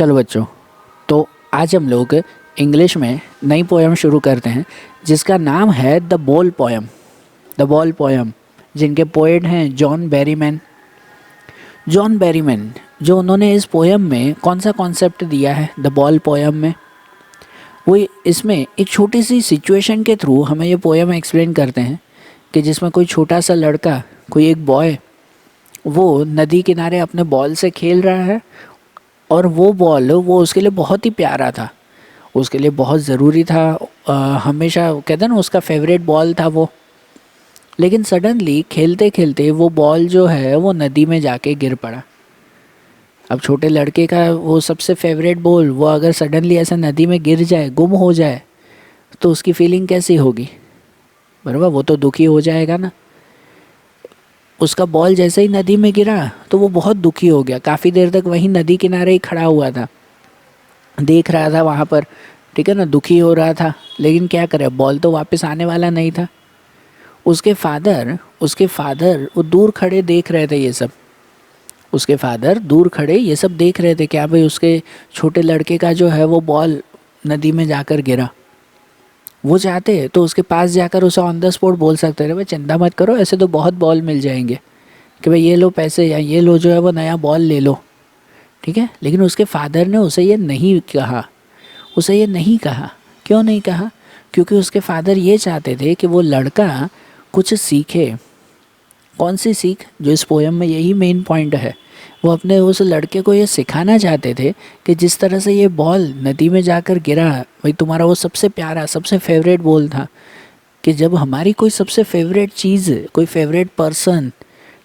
चलो बच्चों, तो आज हम लोग इंग्लिश में नई पोएम शुरू करते हैं जिसका नाम है the ball poem. The ball poem जिनके पोएट हैं जॉन बेरीमैन। जॉन बेरीमैन जो उन्होंने इस पोएम में कौन सा कॉन्सेप्ट दिया है द बॉल पोएम में, वो इसमें एक छोटी सी सिचुएशन के थ्रू हमें ये पोएम एक्सप्लेन करते हैं कि जिसमें कोई छोटा सा लड़का, कोई एक बॉय, वो नदी किनारे अपने बॉल से खेल रहा है और वो बॉल वो उसके लिए बहुत ही प्यारा था, उसके लिए बहुत ज़रूरी था। हमेशा कहते हैं ना उसका फेवरेट बॉल था वो। लेकिन सडनली खेलते खेलते वो बॉल जो है वो नदी में जाके गिर पड़ा। अब छोटे लड़के का वो सबसे फेवरेट बॉल वो अगर सडनली ऐसे नदी में गिर जाए, गुम हो जाए, तो उसकी फीलिंग कैसी होगी? बराबर, वो तो दुखी हो जाएगा ना। उसका बॉल जैसे ही नदी में गिरा तो वो बहुत दुखी हो गया। काफ़ी देर तक वहीं नदी किनारे ही खड़ा हुआ था, देख रहा था वहाँ पर, ठीक है ना, दुखी हो रहा था। लेकिन क्या करे, बॉल तो वापस आने वाला नहीं था। उसके फादर वो दूर खड़े देख रहे थे ये सब। उसके फादर दूर खड़े ये सब देख रहे थे क्या भाई उसके छोटे लड़के का जो है वो बॉल नदी में जाकर गिरा। वो चाहते तो उसके पास जाकर उसे ऑन द स्पॉट बोल सकते थे भाई चिंता मत करो, ऐसे तो बहुत बॉल मिल जाएंगे, कि भाई ये लो पैसे या ये लो जो है वो नया बॉल ले लो, ठीक है। लेकिन उसके फादर ने उसे ये नहीं कहा। क्यों नहीं कहा? क्योंकि उसके फादर ये चाहते थे कि वो लड़का कुछ सीखे। कौन सी सीख? जो इस पोएम में यही मेन पॉइंट है। वो अपने उस लड़के को ये सिखाना चाहते थे कि जिस तरह से ये बॉल नदी में जाकर गिरा, भाई तुम्हारा वो सबसे प्यारा, सबसे फेवरेट बॉल था, कि जब हमारी कोई सबसे फेवरेट चीज़, कोई फेवरेट पर्सन,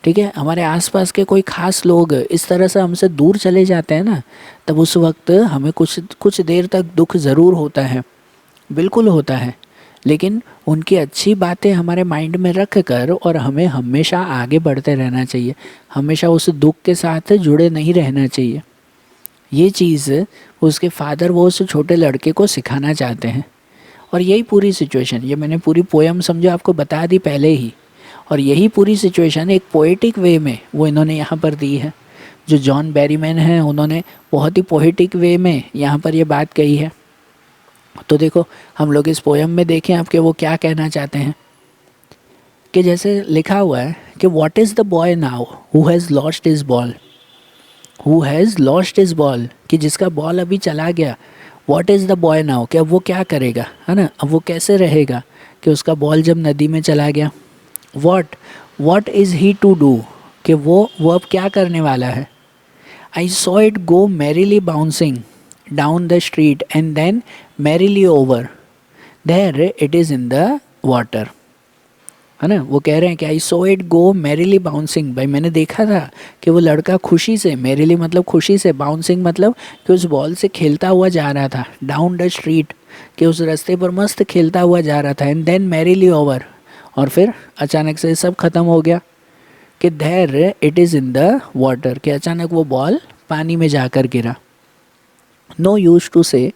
ठीक है, हमारे आसपास के कोई ख़ास लोग इस तरह से हमसे दूर चले जाते हैं ना, तब उस वक्त हमें कुछ देर तक दुख ज़रूर होता है, बिल्कुल होता है। लेकिन उनकी अच्छी बातें हमारे माइंड में रख कर और हमें हमेशा आगे बढ़ते रहना चाहिए, हमेशा उस दुख के साथ जुड़े नहीं रहना चाहिए। ये चीज़ उसके फादर वो उस छोटे लड़के को सिखाना चाहते हैं। और यही पूरी सिचुएशन, ये मैंने पूरी पोएम समझो आपको बता दी पहले ही, और यही पूरी सिचुएशन एक पोएटिक वे में वो इन्होंने यहाँ पर दी है। जो जॉन बेरीमैन हैं उन्होंने बहुत ही पोएटिक वे में यहाँ पर ये बात कही है। तो देखो हम लोग इस पोएम में देखें आपके वो क्या कहना चाहते हैं, कि जैसे लिखा हुआ है कि what is the boy now who has lost his ball, कि जिसका बॉल अभी चला गया। What is the boy now, कि अब वो क्या करेगा, है ना, अब वो कैसे रहेगा कि उसका बॉल जब नदी में चला गया। What is he to do, कि वो अब क्या करने वाला है। I saw it go merrily bouncing down the street and then merrily over there it is in the water, है ना। वो कह रहे हैं कि I saw it go merrily bouncing, भाई मैंने देखा था कि वो लड़का खुशी से, मैरीली मतलब खुशी से, बाउंसिंग मतलब कि उस बॉल से खेलता हुआ जा रहा था, डाउन द स्ट्रीट, कि उस रास्ते पर मस्त खेलता हुआ जा रहा था, एंड देन मैरीली ओवर, और फिर अचानक से सब खत्म हो गया, कि there it is in the water, कि अचानक वो बॉल पानी में जाकर गिरा। नो यूज टू से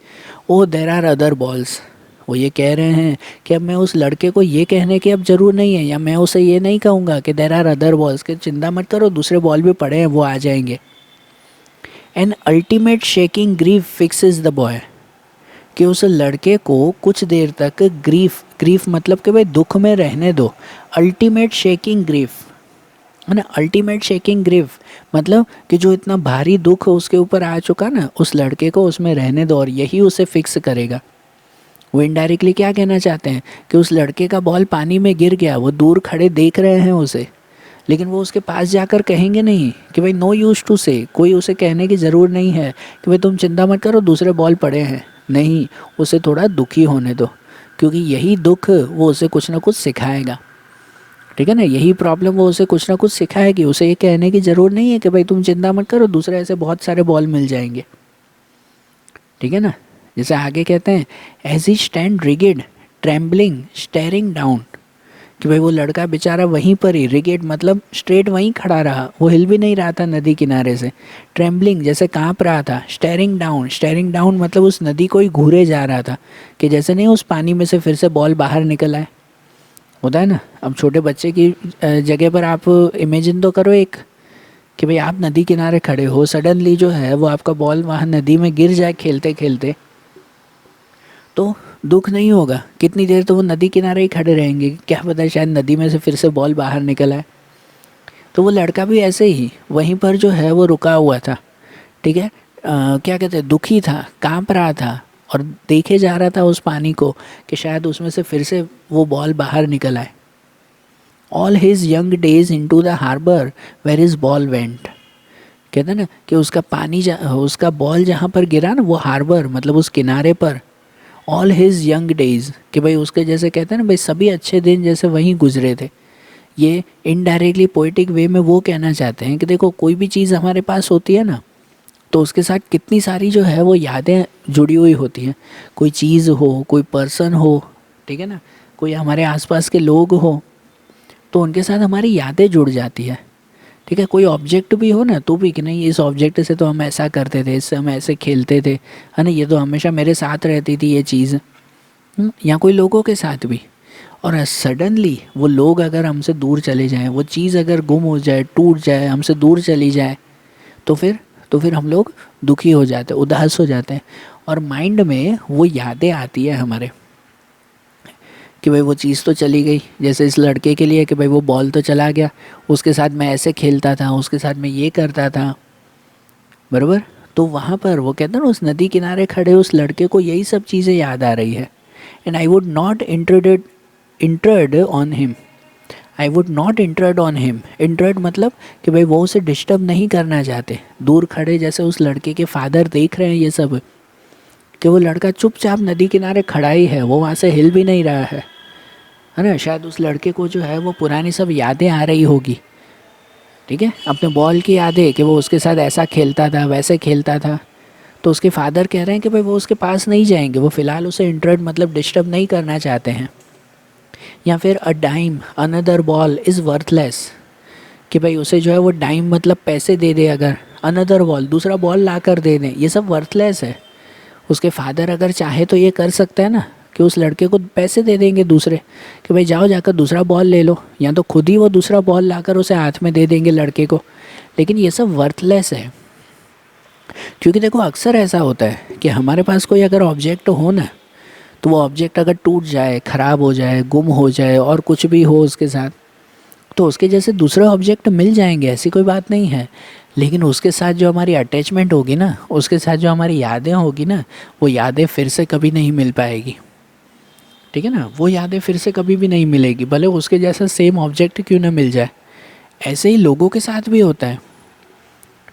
ओ देर आर अदर बॉल्स, वो ये कह रहे हैं कि अब मैं उस लड़के को ये कहने की अब ज़रूर नहीं है, या मैं उसे ये नहीं कहूँगा कि देर आर अदर बॉल्स, कि चिंता मत करो दूसरे बॉल भी पड़े हैं वो आ जाएंगे। An ultimate shaking grief fixes the boy, कि उस लड़के को कुछ देर तक ग्रीफ मतलब कि भाई दुख में रहने दो। अल्टीमेट शेकिंग ग्रीफ, है ना, अल्टीमेट शेकिंग ग्रीफ मतलब कि जो इतना भारी दुख उसके ऊपर आ चुका ना, उस लड़के को उसमें रहने दो और यही उसे फिक्स करेगा। वो इनडायरेक्टली क्या कहना चाहते हैं कि उस लड़के का बॉल पानी में गिर गया, वो दूर खड़े देख रहे हैं उसे, लेकिन वो उसके पास जाकर कहेंगे नहीं कि भाई नो यूज टू से, कोई उसे कहने की ज़रूर नहीं है कि भाई तुम चिंता मत करो दूसरे बॉल पड़े हैं। नहीं, उसे थोड़ा दुखी होने दो, क्योंकि यही दुख वो उसे कुछ ना कुछ सिखाएगा, ठीक है ना। यही प्रॉब्लम वो उसे कुछ ना कुछ सिखाएगी। उसे ये कहने की ज़रूर नहीं है कि भाई तुम चिंता मत करो दूसरे ऐसे बहुत सारे बॉल मिल जाएंगे, ठीक है ना। जैसे आगे कहते हैं as he stand rigid trembling staring down, कि भाई वो लड़का बेचारा वहीं पर ही, रिगिड मतलब स्ट्रेट वहीं खड़ा रहा, वो हिल भी नहीं रहा था नदी किनारे से। ट्रेम्बलिंग जैसे कांप रहा था, स्टेरिंग डाउन मतलब उस नदी को ही घूरे जा रहा था, कि जैसे नहीं उस पानी में से फिर से बॉल बाहर निकल आए, होता है ना। अब छोटे बच्चे की जगह पर आप इमेजिन तो करो एक, कि भाई आप नदी किनारे खड़े हो, सडनली जो है वो आपका बॉल वहाँ नदी में गिर जाए खेलते खेलते, तो दुख नहीं होगा? कितनी देर तो वो नदी किनारे ही खड़े रहेंगे, क्या पता शायद नदी में से फिर से बॉल बाहर निकल आए। तो वो लड़का भी ऐसे ही वहीं पर जो है वो रुका हुआ था, ठीक है। क्या कहते हैं, दुखी था, कांप रहा था और देखे जा रहा था उस पानी को कि शायद उसमें से फिर से वो बॉल बाहर निकल आए। All his young days into the harbour where is ball went. कहते हैं ना कि उसका उसका बॉल जहाँ पर गिरा ना, वो हार्बर मतलब उस किनारे पर, ऑल हिज यंग डेज, कि भाई उसके जैसे कहते हैं ना भाई सभी अच्छे दिन जैसे वहीं गुजरे थे। ये इनडायरेक्टली पोइटिक वे में वो कहना चाहते हैं कि देखो कोई भी चीज़ हमारे पास होती है ना, तो उसके साथ कितनी सारी जो है वो यादें जुड़ी हुई होती हैं। कोई चीज़ हो, कोई पर्सन हो, ठीक है ना, कोई हमारे आसपास के लोग हो, तो उनके साथ हमारी यादें जुड़ जाती है, ठीक है। कोई ऑब्जेक्ट भी हो ना, तो भी कि नहीं इस ऑब्जेक्ट से तो हम ऐसा करते थे, इससे हम ऐसे खेलते थे, है ना, ये तो हमेशा मेरे साथ रहती थी ये चीज़। या कोई लोगों के साथ भी। और सडनली वो लोग अगर हमसे दूर चले जाएं, वो चीज़ अगर गुम हो जाए, टूट जाए, हमसे दूर चली जाए, तो फिर हम लोग दुखी हो जाते हैं, उदास हो जाते हैं। और माइंड में वो यादें आती है हमारे कि भाई वो चीज़ तो चली गई। जैसे इस लड़के के लिए कि भाई वो बॉल तो चला गया, उसके साथ मैं ऐसे खेलता था, उसके साथ मैं ये करता था, बराबर। तो वहाँ पर वो कहते हैं ना, उस नदी किनारे खड़े उस लड़के को यही सब चीज़ें याद आ रही है। And I would not entered on him, I would not entered on him. Entered मतलब कि भाई वो उसे डिस्टर्ब नहीं करना चाहते। दूर खड़े जैसे उस लड़के के फादर देख रहे हैं ये सब, कि वो लड़का चुपचाप नदी किनारे खड़ा ही है, वो वहाँ से हिल भी नहीं रहा है ना। शायद उस लड़के को जो है वो पुरानी सब यादें आ रही होगी, ठीक है, अपने बॉल की यादें कि वो उसके साथ ऐसा खेलता था, वैसे खेलता था। तो उसके फादर कह रहे हैं कि भाई वो उसके पास नहीं जाएंगे, वो फ़िलहाल उसे इंटर्ड मतलब डिस्टर्ब नहीं करना चाहते हैं। या फिर a dime another ball is worthless, कि भाई उसे जो है वो डाइम मतलब पैसे दे दे, अगर अनदर बॉल दूसरा बॉल ला कर दे दें, ये सब वर्थलेस है। उसके फादर अगर चाहे तो ये कर सकता है ना कि उस लड़के को पैसे दे देंगे दूसरे, कि भाई जाओ जाकर दूसरा बॉल ले लो, या तो खुद ही वो दूसरा बॉल लाकर उसे हाथ में दे देंगे लड़के को। लेकिन ये सब वर्थलेस है, क्योंकि देखो अक्सर ऐसा होता है कि हमारे पास कोई अगर ऑब्जेक्ट हो ना, तो वो ऑब्जेक्ट अगर टूट जाए, ख़राब हो जाए, गुम हो जाए और कुछ भी हो उसके साथ, तो उसके जैसे दूसरे ऑब्जेक्ट मिल जाएंगे, ऐसी कोई बात नहीं है। लेकिन उसके साथ जो हमारी अटैचमेंट होगी ना, उसके साथ जो हमारी यादें होगी ना, वो यादें फिर से कभी नहीं मिल पाएगी, ठीक है ना। वो यादें फिर से कभी भी नहीं मिलेगी, भले उसके जैसा सेम ऑब्जेक्ट क्यों ना मिल जाए। ऐसे ही लोगों के साथ भी होता है,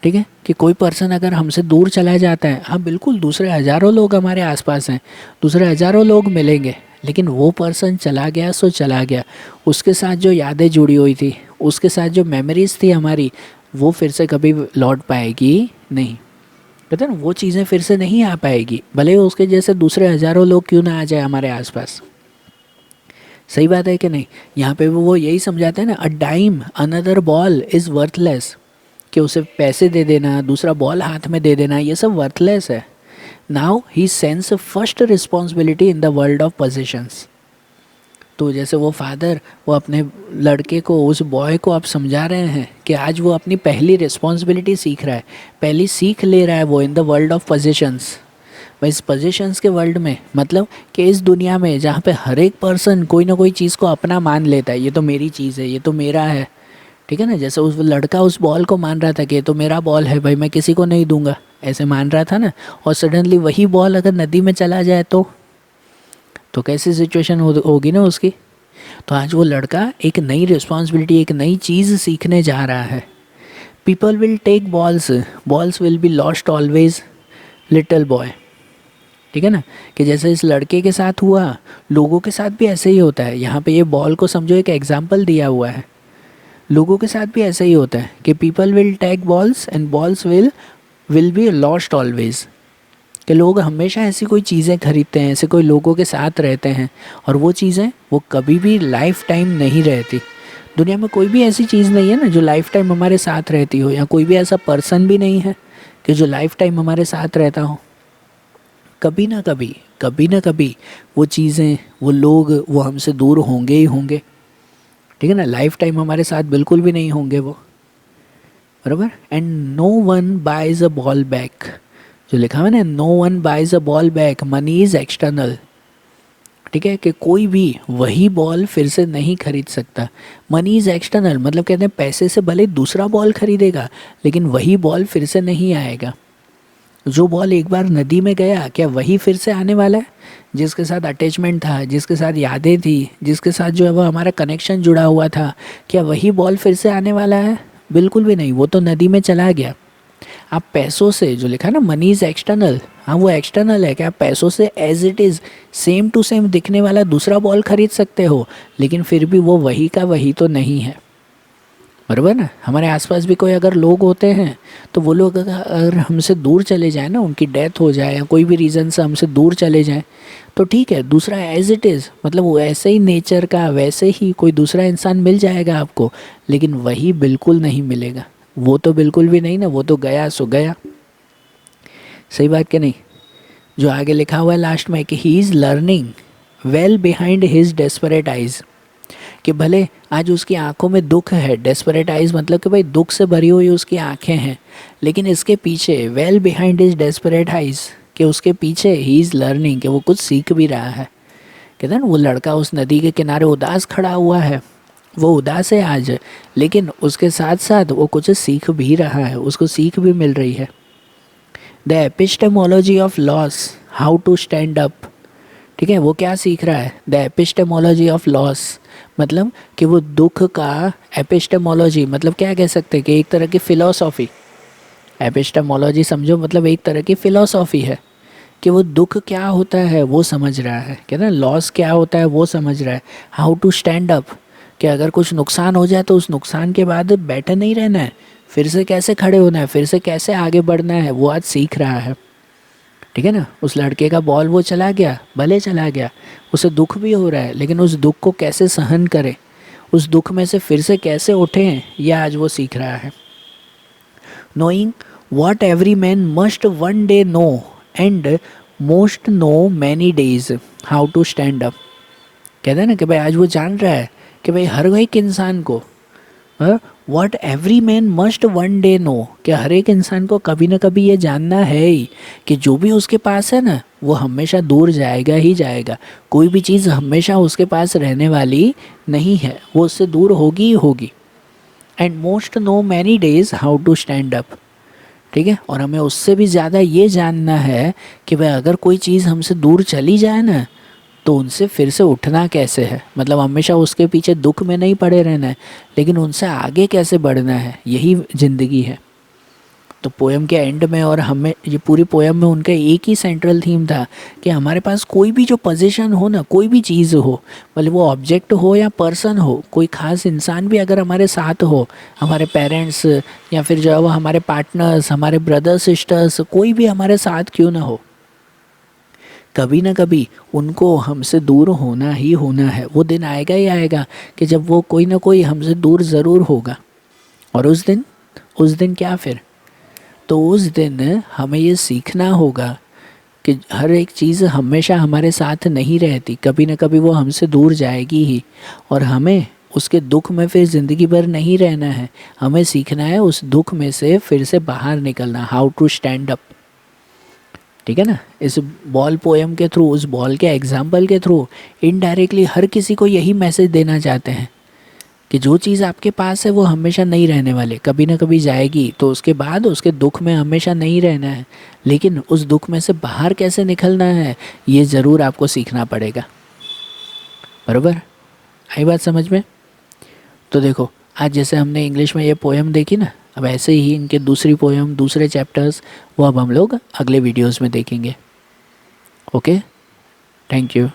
ठीक है, कि कोई पर्सन अगर हमसे दूर चला जाता है, हाँ बिल्कुल दूसरे हज़ारों लोग हमारे आसपास हैं, दूसरे हज़ारों लोग मिलेंगे, लेकिन वो पर्सन चला गया सो चला गया। उसके साथ जो यादें जुड़ी हुई थी, उसके साथ जो मेमोरीज़ थी हमारी, वो फिर से कभी लौट पाएगी नहीं। पता है ना, वो चीज़ें फिर से नहीं आ पाएगी, भले उसके जैसे दूसरे हज़ारों लोग क्यों ना आ जाए हमारे आसपास। सही बात है कि नहीं? यहाँ पे वो यही समझाते हैं ना, a dime another ball is worthless, कि उसे पैसे दे देना, दूसरा बॉल हाथ में दे देना, ये सब वर्थलेस है। Now he sense first responsibility in the world of positions. तो जैसे वो फादर वो अपने लड़के को, उस बॉय को आप समझा रहे हैं कि आज वो अपनी पहली रिस्पॉन्सिबिलिटी सीख रहा है, पहली सीख ले रहा है वो in the world of positions. भाई इस पोजिशंस के वर्ल्ड में मतलब कि इस दुनिया में जहाँ पे हर एक पर्सन कोई ना कोई चीज़ को अपना मान लेता है, ये तो मेरी चीज़ है, ये तो मेरा है, ठीक है ना। जैसे उस लड़का उस बॉल को मान रहा था कि ये तो मेरा बॉल है भाई, मैं किसी को नहीं दूंगा, ऐसे मान रहा था ना। और सडनली वही बॉल अगर नदी में चला जाए तो कैसी सिचुएशन होगी ना उसकी। तो आज वो लड़का एक नई रिस्पॉन्सिबिलिटी, एक नई चीज़ सीखने जा रहा है। People will take balls, balls will be lost always, little boy, ठीक है ना। कि जैसे इस लड़के के साथ हुआ, लोगों के साथ भी ऐसे ही होता है। यहाँ पे ये बॉल को समझो एक एग्जाम्पल दिया हुआ है, लोगों के साथ भी ऐसा ही होता है कि people will take balls and balls will be lost always. कि लोग हमेशा ऐसी कोई चीज़ें खरीदते हैं, ऐसे कोई लोगों के साथ रहते हैं, और वो चीज़ें वो कभी भी लाइफ टाइम नहीं रहती। दुनिया में कोई भी ऐसी चीज़ नहीं है ना जो लाइफ टाइम हमारे साथ रहती हो, या कोई भी ऐसा पर्सन भी नहीं है कि जो लाइफ टाइम हमारे साथ रहता हो। कभी ना कभी, कभी ना कभी वो चीज़ें, वो लोग, वो हमसे दूर होंगे ही होंगे, ठीक है ना। लाइफ टाइम हमारे साथ बिल्कुल भी नहीं होंगे वो। बराबर। And no one buys a ball back, जो लिखा हुआ है ना, no one buys a ball back, money is external. ठीक है, कि कोई भी वही बॉल फिर से नहीं खरीद सकता। मनी इज एक्सटर्नल मतलब कहते हैं पैसे से भले दूसरा बॉल खरीदेगा लेकिन वही बॉल फिर से नहीं आएगा। जो बॉल एक बार नदी में गया क्या वही फिर से आने वाला है? जिसके साथ अटैचमेंट था, जिसके साथ यादें थी, जिसके साथ जो है वो हमारा कनेक्शन जुड़ा हुआ था, क्या वही बॉल फिर से आने वाला है? बिल्कुल भी नहीं, वो तो नदी में चला गया। आप पैसों से, जो लिखा है ना मनी इज़ एक्सटर्नल, हाँ वो एक्सटर्नल है कि आप पैसों से as it is same to same दिखने वाला दूसरा बॉल खरीद सकते हो, लेकिन फिर भी वो वही का वही तो नहीं है। बराबर ना। हमारे आसपास भी कोई अगर लोग होते हैं तो वो लोग अगर हमसे दूर चले जाएं ना, उनकी डेथ हो जाए या कोई भी रीज़न से हमसे दूर चले जाएं, तो ठीक है, दूसरा एज इट इज़ मतलब वो ऐसे ही नेचर का वैसे ही कोई दूसरा इंसान मिल जाएगा आपको, लेकिन वही बिल्कुल नहीं मिलेगा। वो तो बिल्कुल भी नहीं ना, वो तो गया सो गया। सही बात कि नहीं? जो आगे लिखा हुआ है लास्ट में कि he is learning well behind his desperate eyes, कि भले आज उसकी आंखों में दुख है, डेस्परेट आइज मतलब कि भाई दुख से भरी हुई उसकी आंखें हैं, लेकिन इसके पीछे well behind is desperate eyes, कि उसके पीछे ही इज़ लर्निंग, कि वो कुछ सीख भी रहा है। कहते हैं ना वो लड़का उस नदी के किनारे उदास खड़ा हुआ है, वो उदास है आज, लेकिन उसके साथ साथ वो कुछ सीख भी रहा है, उसको सीख भी मिल रही है। The epistemology of loss, how to stand up. ठीक है, वो क्या सीख रहा है? द एपिस्टेमोलॉजी ऑफ लॉस मतलब कि वो दुख का, एपिस्टेमोलॉजी मतलब क्या कह सकते हैं कि एक तरह की फ़िलॉसॉफ़ी। एपिस्टेमोलॉजी समझो मतलब एक तरह की फ़िलॉसॉफ़ी है कि वो दुख क्या होता है वो समझ रहा है, क्या ना लॉस क्या होता है वो समझ रहा है। हाउ टू स्टैंड अप, कि अगर कुछ नुकसान हो जाए तो उस नुकसान के बाद बैठे नहीं रहना है, फिर से कैसे खड़े होना है, फिर से कैसे आगे बढ़ना है, वो आज सीख रहा है। ठीक है ना। उस लड़के का बॉल वो चला गया, भले चला गया, उसे दुख भी हो रहा है, लेकिन उस दुख को कैसे सहन करे, उस दुख में से फिर से कैसे उठें, यह आज वो सीख रहा है। Knowing what every man must one day know and most know many days, how to stand up. कहते हैं ना कि भाई आज वो जान रहा है कि भाई हर एक इंसान को, what every man must one day know, कि हर एक इंसान को कभी ना कभी ये जानना है ही कि जो भी उसके पास है ना वो हमेशा दूर जाएगा ही जाएगा। कोई भी चीज़ हमेशा उसके पास रहने वाली नहीं है, वो उससे दूर होगी ही होगी। And most know many days how to stand up. ठीक है, और हमें उससे भी ज़्यादा ये जानना है कि भाई अगर कोई चीज़ हमसे दूर चली जाए ना तो उनसे फिर से उठना कैसे है, मतलब हमेशा उसके पीछे दुख में नहीं पड़े रहना है, लेकिन उनसे आगे कैसे बढ़ना है, यही ज़िंदगी है। तो पोएम के एंड में और हमें ये पूरी पोएम में उनका एक ही सेंट्रल थीम था कि हमारे पास कोई भी जो पोजीशन हो ना, कोई भी चीज़ हो, मतलब वो ऑब्जेक्ट हो या पर्सन हो, कोई ख़ास इंसान भी अगर हमारे साथ हो, हमारे पेरेंट्स या फिर जो है वो हमारे पार्टनर्स, हमारे ब्रदर्स सिस्टर्स, कोई भी हमारे साथ क्यों ना हो, कभी ना कभी उनको हमसे दूर होना ही होना है। वो दिन आएगा ही आएगा कि जब वो कोई ना कोई हमसे दूर ज़रूर होगा। और उस दिन क्या फिर? तो उस दिन हमें ये सीखना होगा कि हर एक चीज़ हमेशा हमारे साथ नहीं रहती, कभी ना कभी वो हमसे दूर जाएगी ही, और हमें उसके दुख में फिर ज़िंदगी भर नहीं रहना है। हमें सीखना है उस दुख में से फिर से बाहर निकलना, हाउ टू स्टैंड अप। ठीक है ना। इस बॉल पोएम के थ्रू, उस बॉल के एग्जाम्पल के थ्रू इनडायरेक्टली हर किसी को यही मैसेज देना चाहते हैं कि जो चीज़ आपके पास है वो हमेशा नहीं रहने वाले, कभी ना कभी जाएगी, तो उसके बाद उसके दुख में हमेशा नहीं रहना है, लेकिन उस दुख में से बाहर कैसे निकलना है ये ज़रूर आपको सीखना पड़ेगा। बराबर, आई बात समझ में? तो देखो आज जैसे हमने इंग्लिश में ये पोएम देखी ना, अब ऐसे ही इनके दूसरी पोएम, दूसरे चैप्टर्स, वो अब हम लोग अगले वीडियोस में देखेंगे। Okay, thank you.